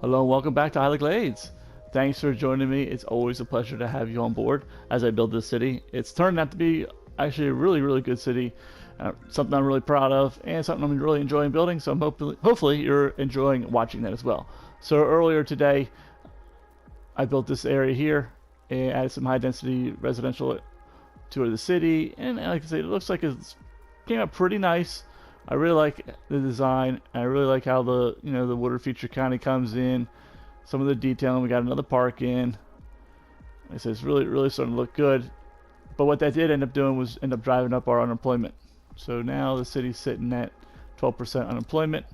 Hello and welcome back to Isla Glades. Thanks for joining me. It's always a pleasure to have you on board as I build this city. It's turned out to be actually a really good city, something I'm really proud of, and something I'm really enjoying building. So I'm hopefully you're enjoying watching that as well. So earlier today, I built this area here and added some high density residential to the city, and like I said, it looks like it came out pretty nice. I really like the design. I really like how the the water feature kind of comes in. Some of the detailing. We got another park in. It says really starting to look good. But what that did end up doing was end up driving up our unemployment. So now the city's sitting at 12% unemployment,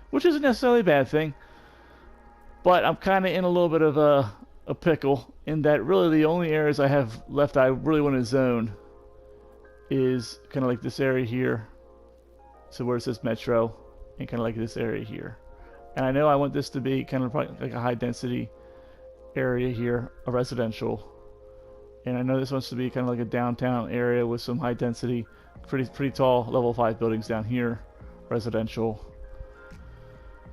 which isn't necessarily a bad thing. But I'm kind of in a little bit of a pickle in that really the only areas I have left I really want to zone is kind of like this area here. So where it says metro, and kind of like this area here. And I know I want this to be kind of like a high density area here, a residential. And I know this wants to be kind of like a downtown area with some high density, pretty tall level 5 buildings down here, residential.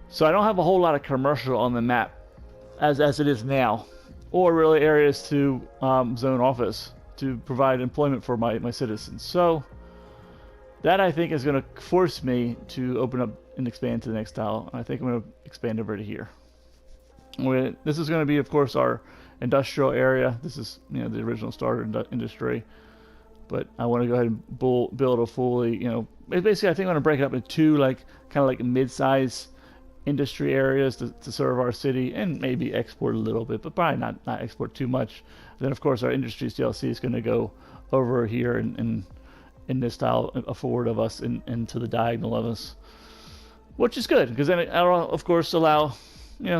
So I don't have a whole lot of commercial on the map as it is now, or really areas to zone office to provide employment for my citizens. So that I think is going to force me to open up and expand to the next tile. And I think I'm going to expand over to here. This is going to be, of course, our industrial area. This is the original starter industry. But I want to go ahead and build a fully, basically I think I'm going to break it up into two kind of like mid-size industry areas to serve our city, and maybe export a little bit, but probably not export too much. Then of course our industries DLC is going to go over here and in this tile forward of us into the diagonal of us, which is good because then it'll of course allow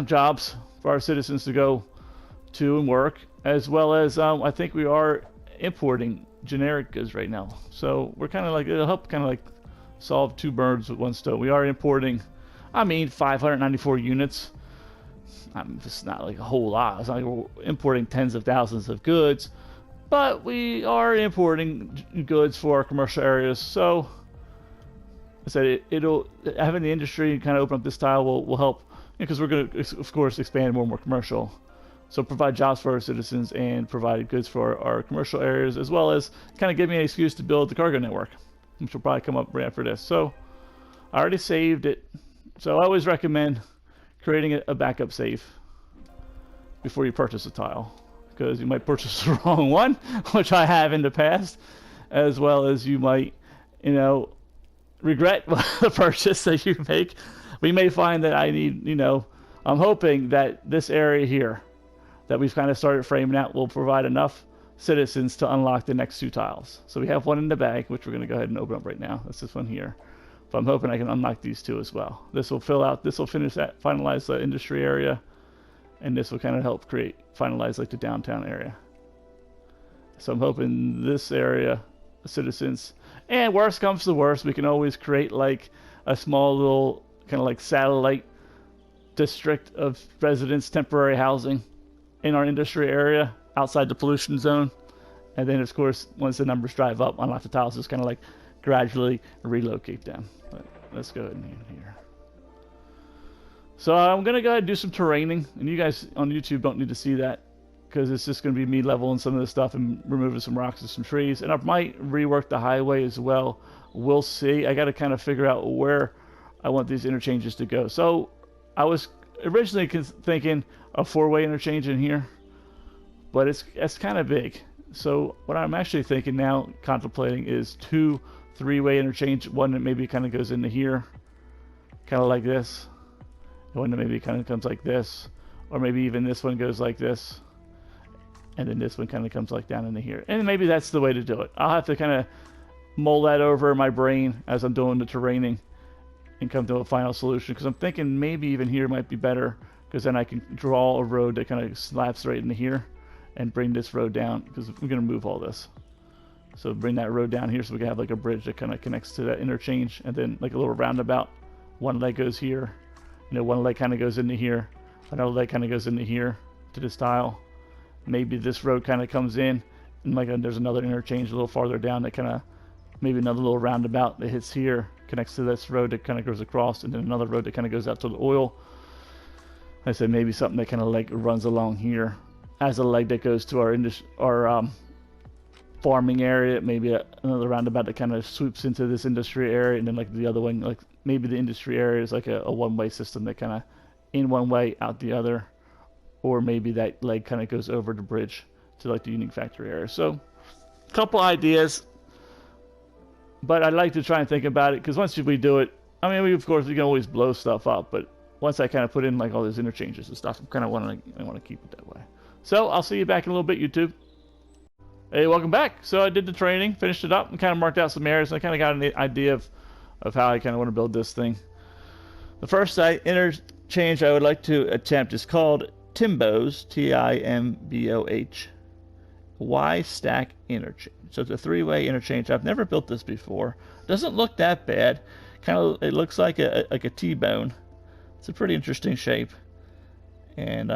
jobs for our citizens to go to and work, as well as I think we are importing generic goods right now, so we're kind of like, it'll help kind of like solve two birds with one stone. We are importing 594 units. It's not like a whole lot. It's not like we're importing tens of thousands of goods, but we are importing goods for our commercial areas. So I said it'll having the industry kind of open up this tile will help, because we're going to of course expand more and more commercial. So provide jobs for our citizens and provide goods for our commercial areas, as well as kind of give me an excuse to build the cargo network, which will probably come up right after this. So I already saved it. So I always recommend creating a backup save before you purchase a tile, because you might purchase the wrong one, which I have in the past, as well as you might, regret the purchase that you make. We may find that I need, I'm hoping that this area here that we've kind of started framing out will provide enough citizens to unlock the next two tiles. So we have one in the bag, which we're going to go ahead and open up right now. That's this one here. But I'm hoping I can unlock these two as well. This will finalize the industry area, and this will kind of help finalize like the downtown area. So I'm hoping this area, the citizens, and worst comes to worst, we can always create like a small little kind of like satellite district of residents, temporary housing in our industry area outside the pollution zone. And then of course, once the numbers drive up, unlock the tiles, just kind of like gradually relocate them. But let's go ahead and here. So I'm going to go ahead and do some terraining, and you guys on YouTube don't need to see that, because it's just going to be me leveling some of this stuff and removing some rocks and some trees. And I might rework the highway as well. We'll see. I got to kind of figure out where I want these interchanges to go. So I was originally thinking a 4-way interchange in here, but it's kind of big. So what I'm actually thinking now, contemplating, is 2 3-way interchange. One that maybe kind of goes into here, kind of like this. One that maybe kind of comes like this, or maybe even this one goes like this, and then this one kind of comes like down into here. And maybe that's the way to do it. I'll have to kind of mull that over in my brain as I'm doing the terraining and come to a final solution, because I'm thinking maybe even here might be better, because then I can draw a road that kind of slaps right into here and bring this road down, because we're going to move all this. So bring that road down here so we can have like a bridge that kind of connects to that interchange, and then like a little roundabout. One leg goes here, one leg kind of goes into here, another leg kind of goes into here to this tile. Maybe this road kind of comes in, and there's another interchange a little farther down that kind of, maybe another little roundabout that hits here, connects to this road that kind of goes across, and then another road that kind of goes out to the oil. I said maybe something that kind of like runs along here as a leg that goes to our farming area. Maybe another roundabout that kind of swoops into this industry area, and then like the other one, like maybe the industry area is like a one-way system that kind of in one way, out the other, or maybe that leg kind of goes over the bridge to like the unique factory area. So, a couple ideas, but I like to try and think about it because once we do it, I mean, of course we can always blow stuff up, but once I kind of put in like all these interchanges and stuff, I kind of want to keep it that way. So I'll see you back in a little bit, YouTube. Hey, welcome back. So I did the training, finished it up, and kind of marked out some areas. And I kind of got an idea of how I kind of want to build this thing. The first interchange I would like to attempt is called Timbo's, Timboh, Y-stack interchange. So it's a three-way interchange. I've never built this before. Doesn't look that bad. Kind of, it looks like a T-bone. It's a pretty interesting shape. And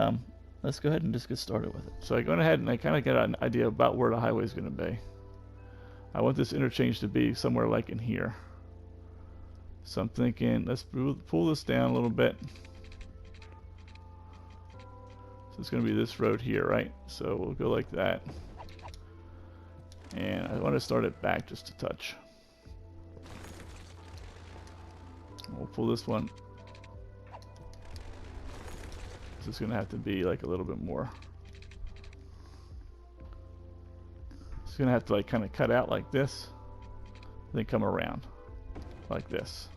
let's go ahead and just get started with it. So I went ahead and I kind of got an idea about where the highway is going to be. I want this interchange to be somewhere like in here. So I'm thinking, let's pull this down a little bit. So it's going to be this road here, right? So we'll go like that. And I want to start it back just a touch. We'll pull this one. So it's going to have to be like a little bit more. It's going to have to like kind of cut out like this. Then come around like this.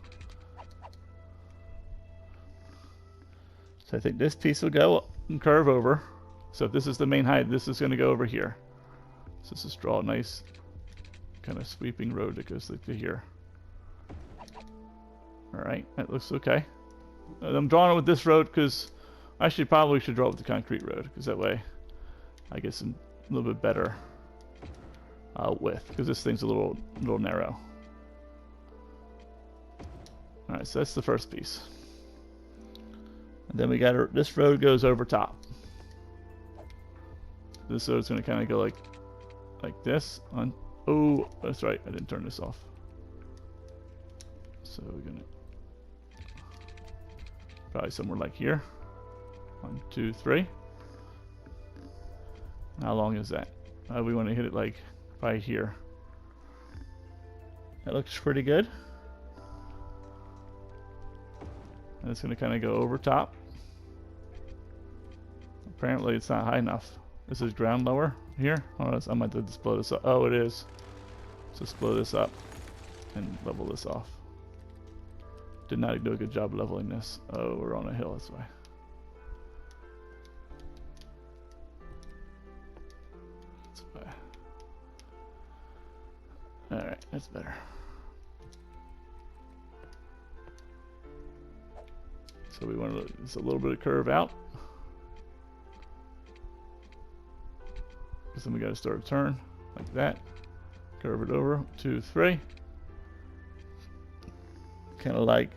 So I think this piece will go and curve over. So if this is the main height, this is going to go over here. So let's just draw a nice kind of sweeping road that goes like to here. Alright, that looks okay. I'm drawing it with this road because I probably should draw it with the concrete road, because that way I get some a little bit better width, because this thing's a little narrow. Alright, so that's the first piece. And then we got this road goes over top. This road's going to kind of go like this. Oh, that's right, I didn't turn this off. So we're going to probably somewhere like here. 1, 2, 3. How long is that? We want to hit it like right here. That looks pretty good. And it's going to kind of go over top. Apparently it's not high enough. This is ground lower here. Oh, I might have to just blow this up. Oh, it is. So let's blow this up and level this off. Did not do a good job leveling this. Oh, we're on a hill, that's why. Alright, that's better. So we want to just a little bit of curve out. Because then we got to start a turn like that. Curve it over. 2, 3. Kind of like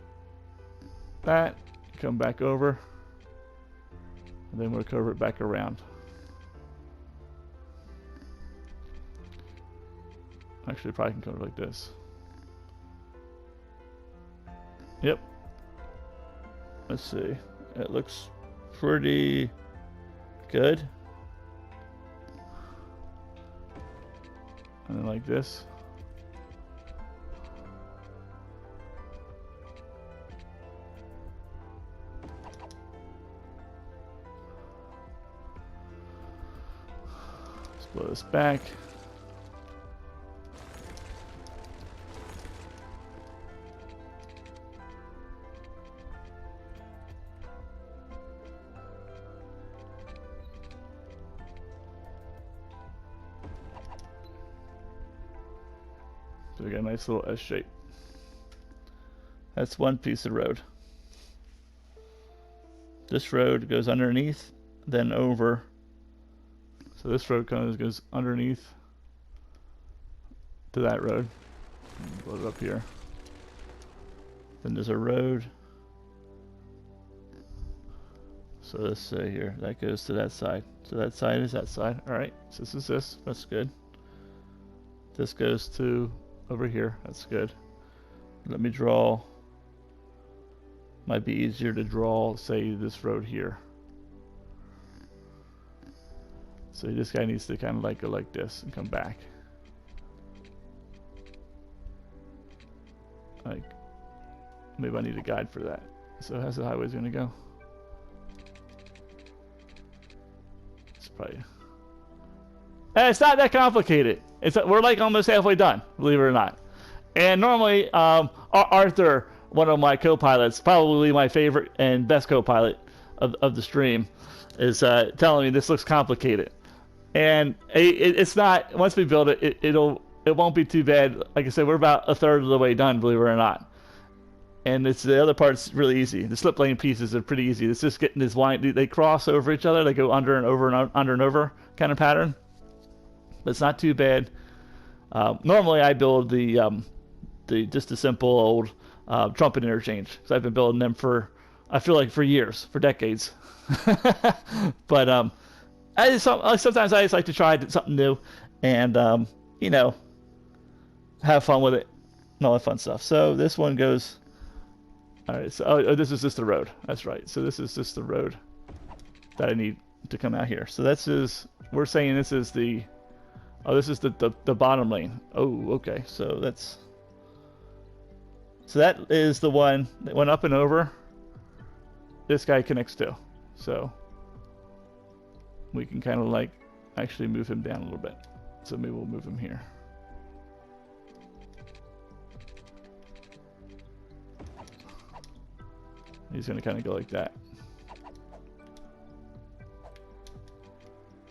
that. Come back over. And then we'll curve it back around. Actually, probably can curve like this. Yep. Let's see. It looks pretty good. And then like this. Let's blow this back. So we got a nice little S shape. That's one piece of road. This road goes underneath, then over. So this road kind of goes underneath to that road. Blow it up here. Then there's a road. So let's say here, that goes to that side. So that side is that side. Alright, so this is this. That's good. This goes to over here. That's good. Let me draw Might be easier to draw, say, this road here. So this guy needs to kind of like go like this and come back. Like, maybe I need a guide for that. So how's the highway's gonna go? It's probably... it's not that complicated. We're like almost halfway done, believe it or not. And normally, Arthur, one of my co-pilots, probably my favorite and best co-pilot of the stream, is telling me this looks complicated. And it's not. Once we build it, it won't be too bad. Like I said, we're about a third of the way done, believe it or not. And it's the other part's really easy. The slip lane pieces are pretty easy. It's just getting this line. They cross over each other. They go under and over and under and over kind of pattern. But it's not too bad. Normally, I build just a simple old trumpet interchange, because I've been building them for, I feel like, for years, for decades. But sometimes I just like to try something new, and you know, have fun with it and all that fun stuff. So this one goes. All right. So this is just the road. That's right. So this is just the road that I need to come out here. So this is. We're saying this is the. Oh, this is the bottom lane. Oh, okay. So that is the one that went up and over. This guy connects to. So we can kind of like actually move him down a little bit. So maybe we'll move him here. He's going to kind of go like that.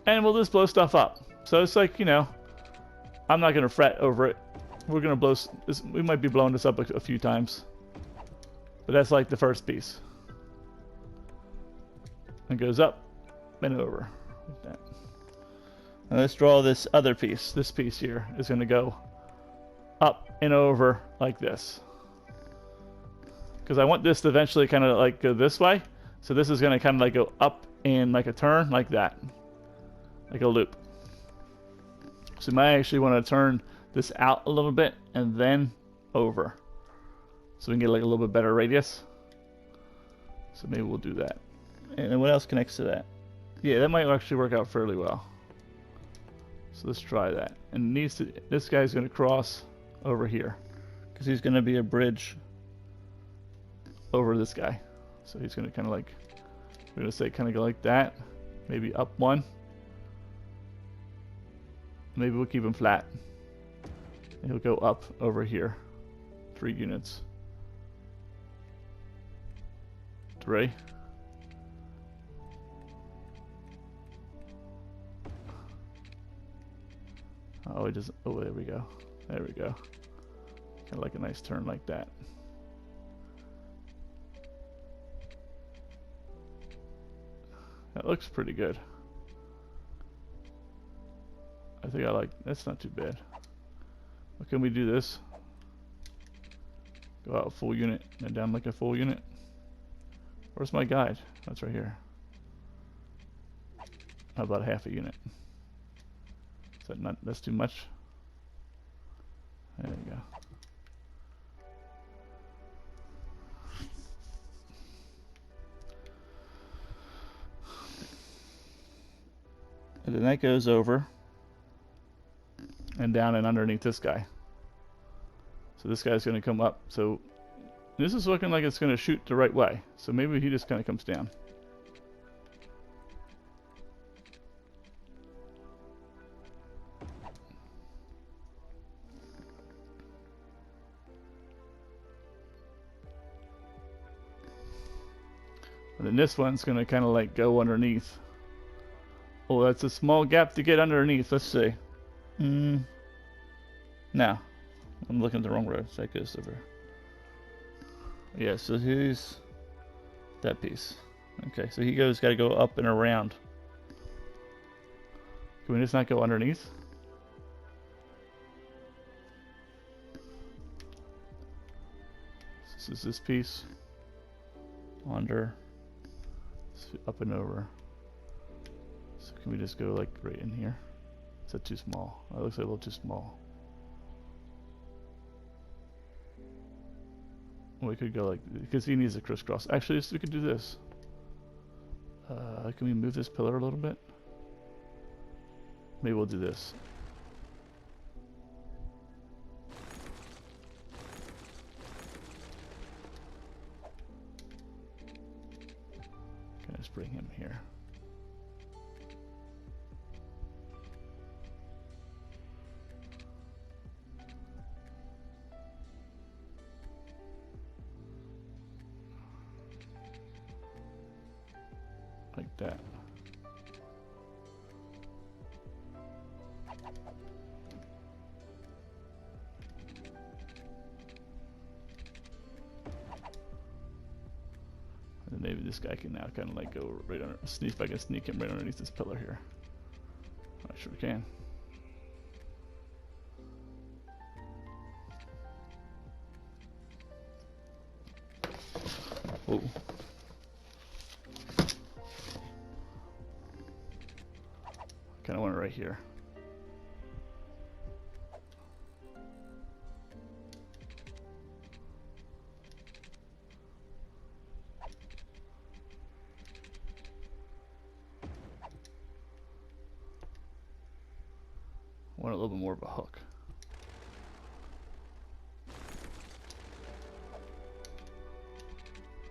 And we'll just blow stuff up. So it's like, you know, I'm not going to fret over it. We're going to blow this. We might be blowing this up a few times. But that's like the first piece. It goes up and over. Like that. And let's draw this other piece. This piece here is going to go up and over like this. Because I want this to eventually kind of like go this way. So this is going to kind of like go up and like a turn like that. Like a loop. So you might actually want to turn this out a little bit and then over. So we can get like a little bit better radius. So maybe we'll do that. And then what else connects to that? Yeah, that might actually work out fairly well. So let's try that. And this guy's going to cross over here. Because he's going to be a bridge over this guy. So he's going to kind of like, we're going to say kind of go like that. Maybe up one. Maybe we'll keep him flat. And he'll go up over here. 3 units. 3. Oh, it doesn't. Oh, there we go. There we go. Kind of like a nice turn like that. That looks pretty good. I think I like. That's not too bad. Well, can we do this? Go out a full unit and down like a full unit. Where's my guide? That's right here. How about half a unit? Is that not? That's too much. There you go. And then that goes over and down and underneath this guy. So this guy's going to come up. So this is looking like it's going to shoot the right way. So maybe he just kind of comes down. And then this one's going to kind of like go underneath. Oh, that's a small gap to get underneath. Let's see. No. I'm looking at the wrong road. So that goes over. Yeah, so here's that piece. Okay, so he got to go up and around. Can we just not go underneath? This is this piece. Under. Up and over. So can we just go like right in here? Is that too small? That looks like a little too small. We could go like, because he needs a crisscross. Actually, we could do this. Can we move this pillar a little bit? Maybe we'll do this. Okay, let's bring him here. Like that. And maybe this guy can now kind of like go right under, see if I can sneak him right underneath this pillar here. I sure can. Oh. Kind of want it right here. Want a little bit more of a hook.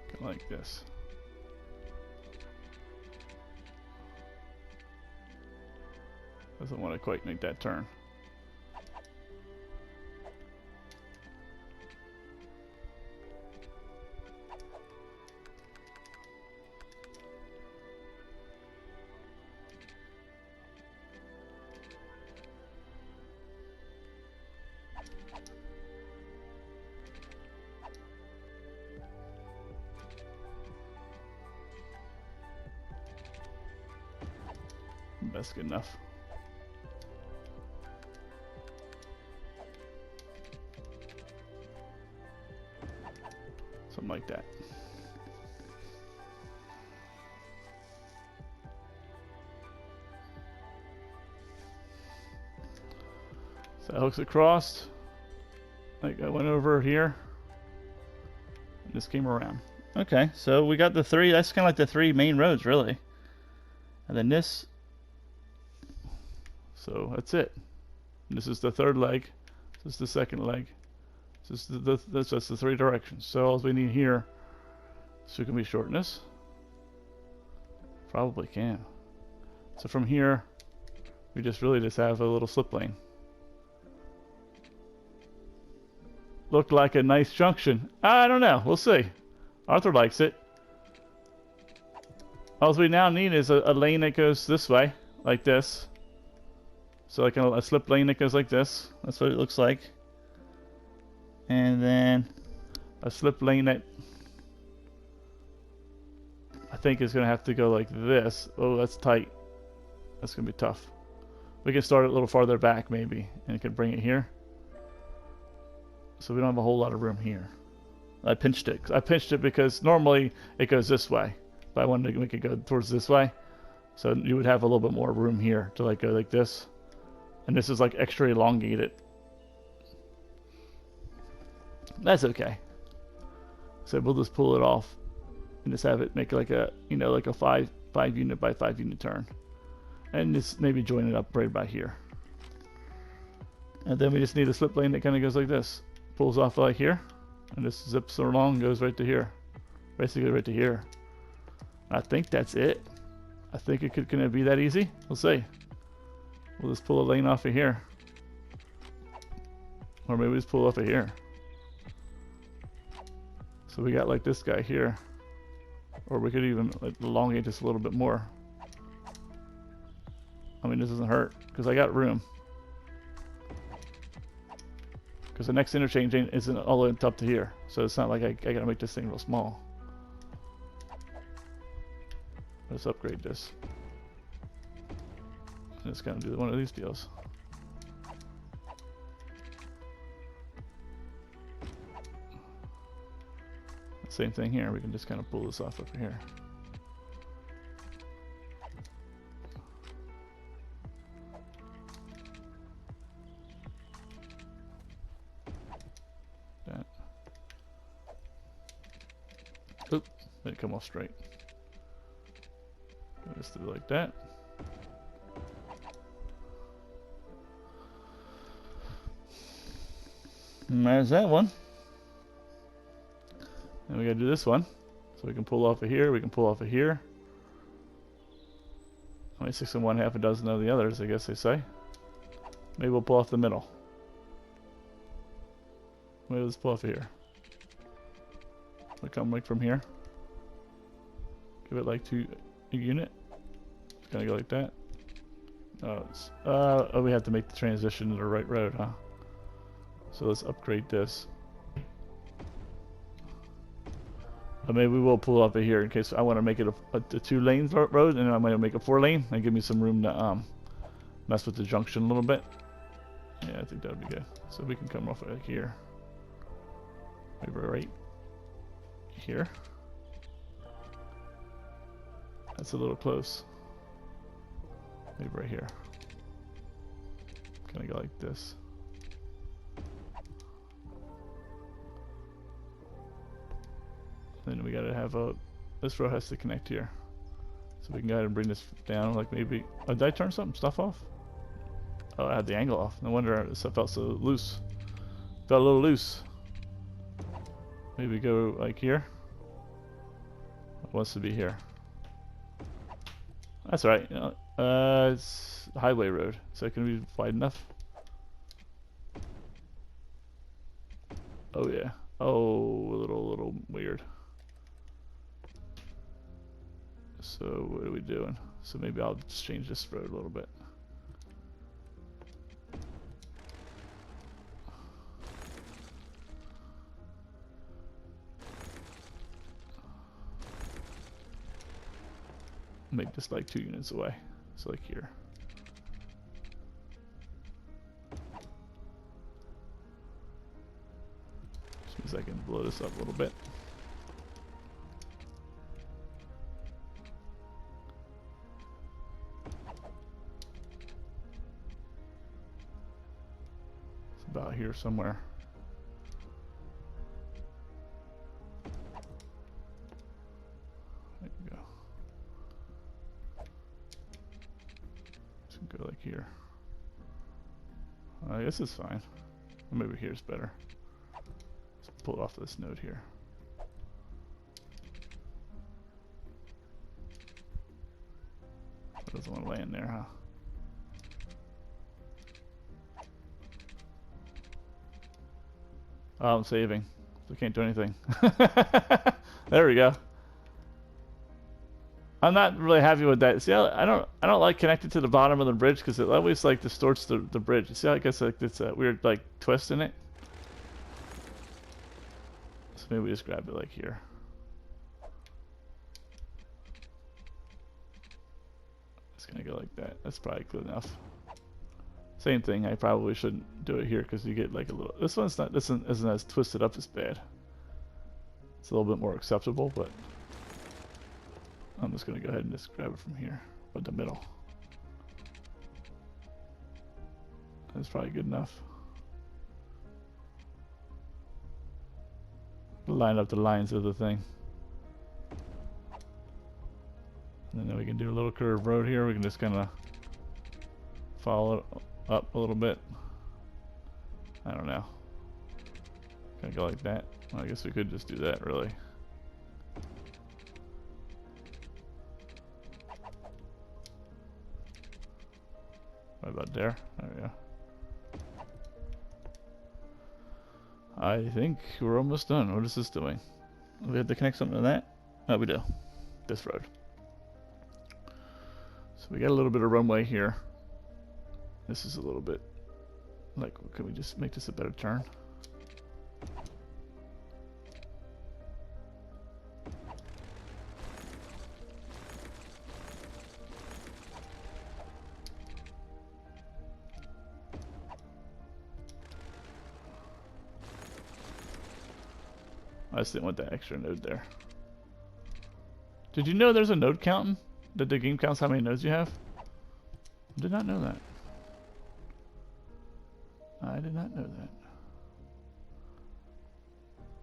Kind of like this. Doesn't want to quite make that turn. That's good enough. Something like that. So that hooks across. Like I went over here. And this came around. Okay, so we got the three. That's kind of like the three main roads, really. And then this. So that's it. And this is the third leg. This is the second leg. This is that's the three directions. So all we need here. So can we shorten this? Probably can. So from here, we just have a little slip lane. Looked like a nice junction. I don't know. We'll see. Arthur likes it. All we now need is a lane that goes this way, like this. So like a slip lane that goes like this. That's what it looks like. And then a slip lane that I think is going to have to go like this. Oh, that's tight. That's going to be tough. We can start it a little farther back maybe, and can bring it here. So we don't have a whole lot of room here. I pinched it. I pinched it because normally it goes this way, but I wanted to make it go towards this way. So you would have a little bit more room here to like go like this. And this is like extra elongated. That's okay. So we'll just pull it off and just have it make like a, you know, like a 5 unit by 5 unit turn. And just maybe join it up right by here. And then we just need a slip lane that kind of goes like this. Pulls off like here. And just zips along, goes right to here. Basically right to here. I think that's it. I think it could, can it be that easy? We'll see. We'll just pull a lane off of here. Or maybe just pull off of here. So we got like this guy here. Or we could even like elongate this a little bit more. I mean, this doesn't hurt because I got room. Because the next interchange isn't all the way up to here. So it's not like I gotta make this thing real small. Let's upgrade this. It's gonna do one of these deals. Same thing here. We can just kind of pull this off over here. That. Then come off straight. Just do it like that. And there's that one. And we gotta do this one. So we can pull off of here, we can pull off of here. Only 6 and 1, half a dozen of the others, I guess they say. Maybe we'll pull off the middle. Maybe let's pull off of here. We'll come like from here. Give it like a unit. It's gonna go like that. Oh, we have to make the transition to the right road, huh? So let's upgrade this. Maybe we will pull up it here in case I want to make it a 2-lane road, and then I might make a 4-lane and give me some room to mess with the junction a little bit. Yeah, I think that would be good. So we can come off like here. Maybe right here. That's a little close. Maybe right here. Can I go like this? Then we gotta have this row has to connect here. So we can go ahead and bring this down, like maybe, oh, did I turn stuff off? Oh, I had the angle off. No wonder this felt so loose. Felt a little loose. Maybe go like here. It wants to be here. That's right. You know, it's a highway road, so it can be wide enough. Oh yeah. Oh, a little weird. So what are we doing? So maybe I'll just change this road a little bit. Make this like 2 units away. So like here. Just means I can blow this up a little bit. It's about here somewhere. There you go. Go like here. I guess it's fine. Or maybe here's better. Let's pull it off this node here. It doesn't want to land there, huh? Oh, I'm saving, so I can't do anything. There we go. I'm not really happy with that. See, I don't like connected to the bottom of the bridge because it always like distorts the bridge. You see how it gets like this weird like twist in it? So maybe we just grab it like here. It's gonna go like that. That's probably good enough. Same thing. I probably shouldn't do it here because you get like a little. This one's not. This one isn't as twisted up as bad. It's a little bit more acceptable, but. I'm just going to go ahead and just grab it from here, but the middle. That's probably good enough. Line up the lines of the thing. And then we can do a little curved road here. We can just kind of follow it up a little bit. I don't know. Can I go like that? Well, I guess we could just do that, really. Right about there. There we go. I think we're almost done. What is this doing? We have to connect something to that? Oh, we do. This road. So we got a little bit of runway here. This is a little bit like, can we just make this a better turn? I just didn't want that extra node there. Did you know there's a node counting? That the game counts how many nodes you have? I did not know that. I did not know that.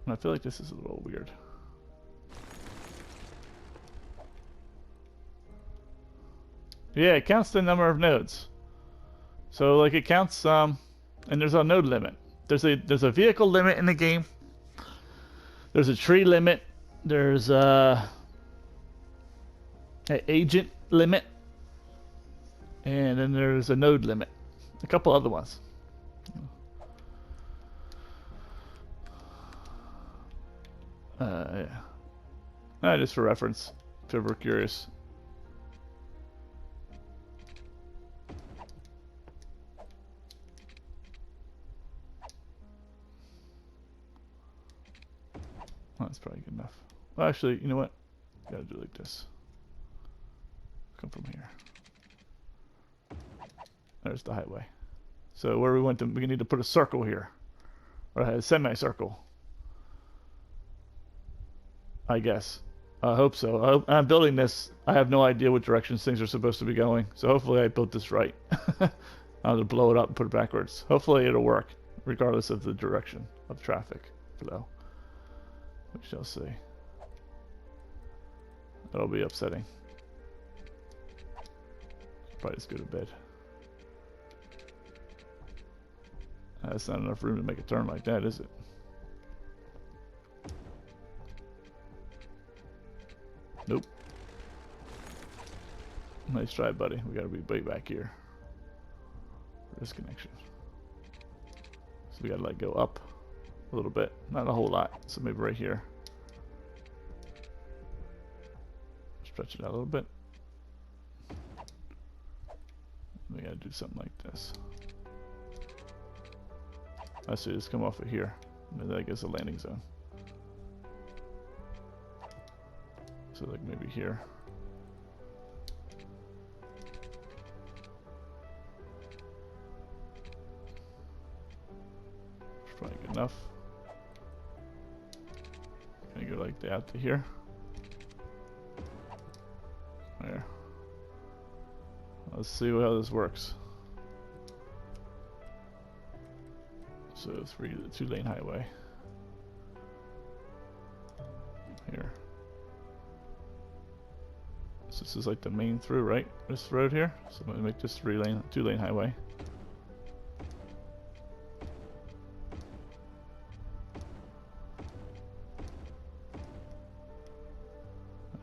And I feel like this is a little weird. Yeah, it counts the number of nodes. So like it counts and there's a node limit. There's a vehicle limit in the game. There's a tree limit. There's an agent limit, and then there's a node limit. A couple other ones. Yeah. Just for reference, if you're ever curious. Oh, that's probably good enough. Well, actually, you know what? Gotta do it like this. Come from here. There's the highway. So where we went to, we need to put a circle here, or a semicircle. I guess. I hope so. I'm building this. I have no idea what directions things are supposed to be going. So hopefully I built this right. I'll have to blow it up and put it backwards. Hopefully it'll work, regardless of the direction of traffic flow. We shall see. That'll be upsetting. Probably just go to bed. That's not enough room to make a turn like that, is it? Nope. Nice try, buddy. We gotta be way back here for this connection. So we gotta like go up a little bit, not a whole lot. So maybe right here. Stretch it out a little bit. We gotta do something like this. I see this come off of here. Maybe that gets a landing zone. So like maybe here. It's probably good enough. Gonna go like that to here. There. Let's see how this works. So 2-lane highway. Here. So this is like the main through, right? This road here. So I'm gonna make this 2-lane highway.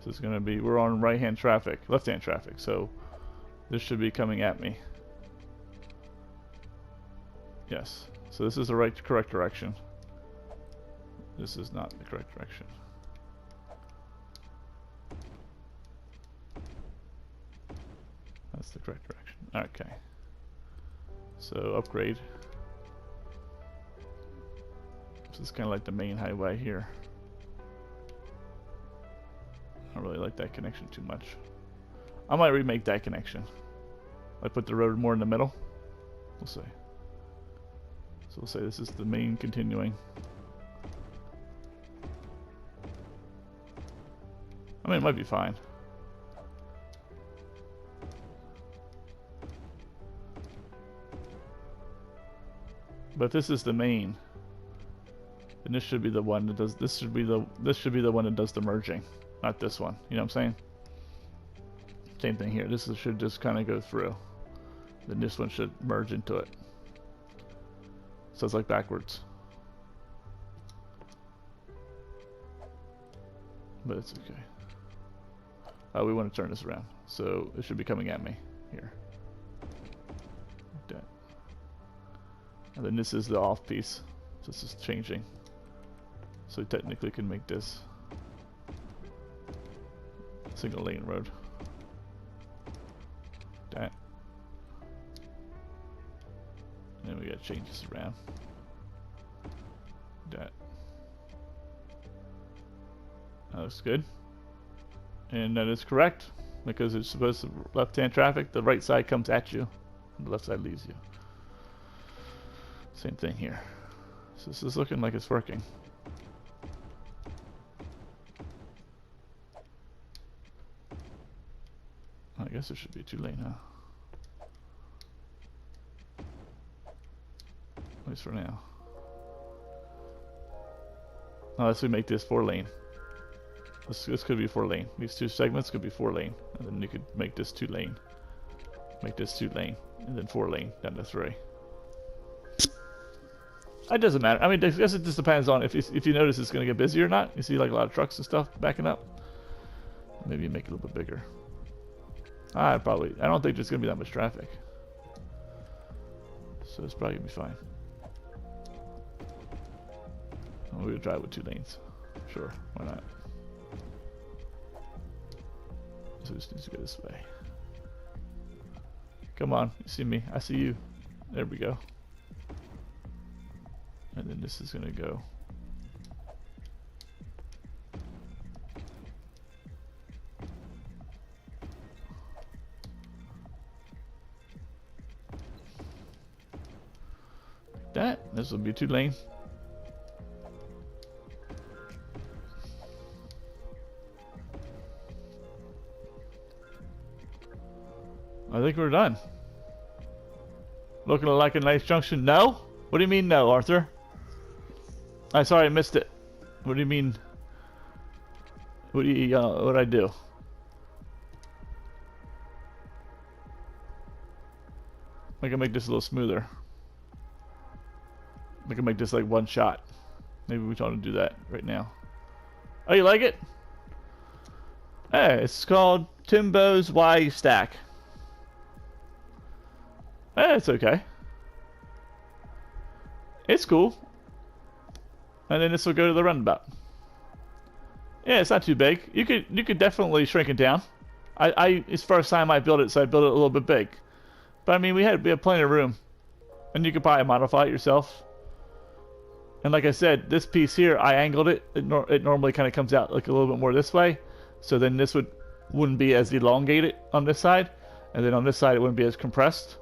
This is gonna be, we're on right-hand traffic, left-hand traffic, so this should be coming at me. Yes. So this is the correct direction. This is not the correct direction. That's the correct direction. Okay. So upgrade. This is kind of like the main highway here. I don't really like that connection too much. I might remake that connection. I put the road more in the middle. We'll see. So we'll say this is the main continuing. I mean, it might be fine. But this is the main. And this should be the one that does, this should be the one that does the merging, not this one. You know what I'm saying? Same thing here. This should just kind of go through. Then this one should merge into it. So it's like backwards. But it's okay. We want to turn this around. So it should be coming at me here. Like that. And then this is the off piece. So this is changing. So we technically can make this single lane road. That. And then we gotta change this around. That. That looks good. And that is correct, because it's supposed to left-hand traffic, the right side comes at you, and the left side leaves you. Same thing here. So this is looking like it's working. I guess it should be 2-lane, huh? At least for now. Unless we make this 4-lane. This could be 4-lane. These two segments could be 4-lane, and then you could make this 2-lane. Make this 2 lane, and then 4 lane down to 3. It doesn't matter. I mean, I guess it just depends on if you notice it's going to get busy or not. You see like a lot of trucks and stuff backing up. Maybe you make it a little bit bigger. I don't think there's going to be that much traffic. So it's probably going to be fine. We're going to drive with 2 lanes. Sure, why not? So this needs to go this way. Come on, you see me. I see you. There we go. And then this is going to go. Like that. This will be 2 lane. I think we're done. Looking like a nice junction. No? What do you mean no, Arthur? I'm sorry, I missed it. What do you mean? What'd I do? I can make this a little smoother. I can make this like 1 shot. Maybe we want to do that right now. Oh, you like it? Hey, it's called Timbo's Y Stack. Eh, it's okay. It's cool. And then this will go to the roundabout. Yeah, it's not too big. You could definitely shrink it down. It's the first time I built it, so I built it a little bit big. But I mean, we had plenty of room, and you could probably modify it yourself. And like I said, this piece here, I angled it. It normally kind of comes out like a little bit more this way, so then this wouldn't be as elongated on this side, and then on this side it wouldn't be as compressed.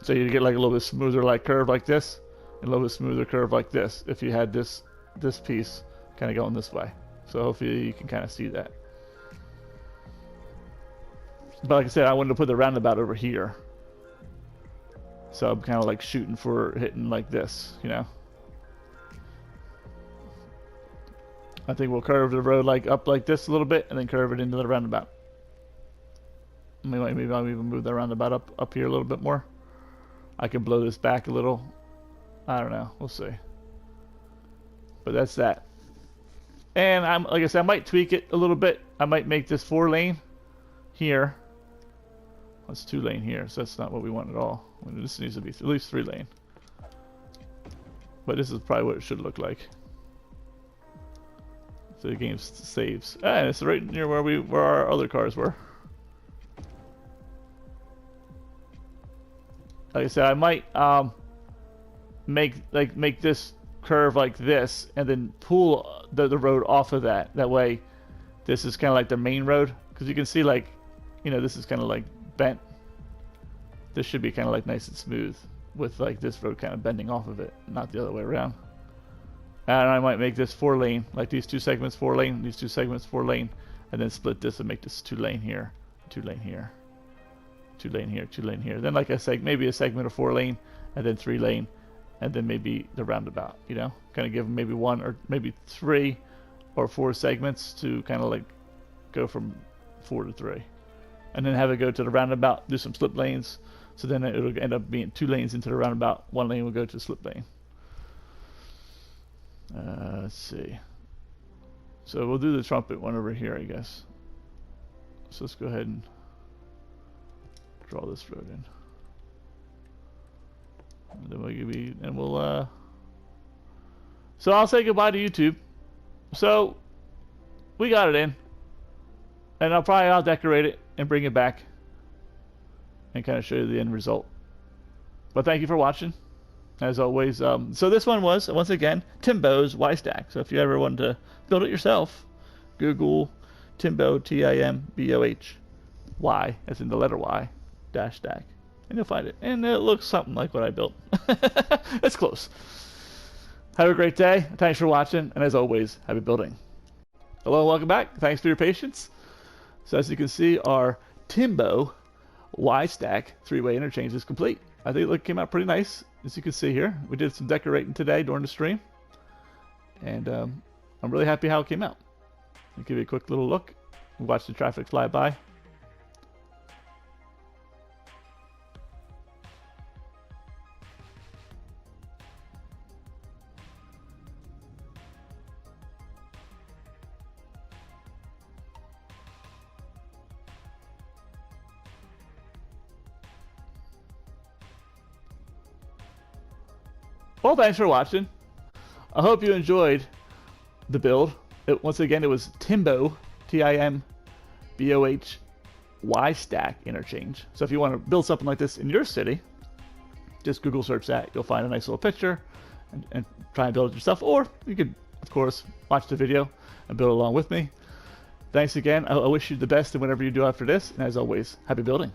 So you get like a little bit smoother like curve like this, and a little bit smoother curve like this if you had this piece kind of going this way. So hopefully you can kind of see that. But like I said, I wanted to put the roundabout over here. So I'm kind of like shooting for hitting like this, you know. I think we'll curve the road like up like this a little bit and then curve it into the roundabout. Maybe I'll even move the roundabout up here a little bit more. I can blow this back a little. I don't know. We'll see. But that's that. And like I said, I might tweak it a little bit. I might make this 4 lane here. That's 2 lane here, so that's not what we want at all. This needs to be at least 3 lane. But this is probably what it should look like. So the game saves. Ah, it's right near where our other cars were. Like I said, I might make this curve like this, and then pull the road off of that. That way, this is kind of like the main road, because you can see like, you know, this is kind of like bent. This should be kind of like nice and smooth, with like this road kind of bending off of it, not the other way around. And I might make this 4 lane, like these 2 segments 4 lane, these 2 segments 4 lane, and then split this and make this 2 lane here, 2 lane here. 2 lane here, 2 lane here. Then, like I said, maybe a segment of 4 lane, and then 3 lane, and then maybe the roundabout. You know, kind of give them maybe 1 or maybe 3 or 4 segments to kind of like go from 4 to 3, and then have it go to the roundabout, do some slip lanes. So then it'll end up being 2 lanes into the roundabout. 1 lane will go to the slip lane. Let's see. So we'll do the trumpet one over here, I guess. So let's go ahead and draw this road in. And then we'll so I'll say goodbye to YouTube. So we got it in, and I'll decorate it and bring it back and kind of show you the end result. But thank you for watching, as always. So this one was, once again, Timbo's Y Stack. So if you ever want to build it yourself, Google Timbo, Timboh, Y, as in the letter Y, dash stack, and you'll find it. And it looks something like what I built. It's close. Have a great day. Thanks for watching, and as always, happy building. Hello and welcome back. Thanks for your patience. So as you can see, our Timbo Y Stack 3-way interchange is complete. I think it came out pretty nice, as you can see here. We did some decorating today during the stream, and I'm really happy how it came out. I'll give you a quick little look. Watch the traffic fly by. Well, thanks for watching. I hope you enjoyed the build. Once again, it was Timboh, Timbohy stack interchange. So if you want to build something like this in your city, just Google search that. You'll find a nice little picture and try and build it yourself. Or you could, of course, watch the video and build along with me. Thanks again. I wish you the best in whatever you do after this. And as always, happy building.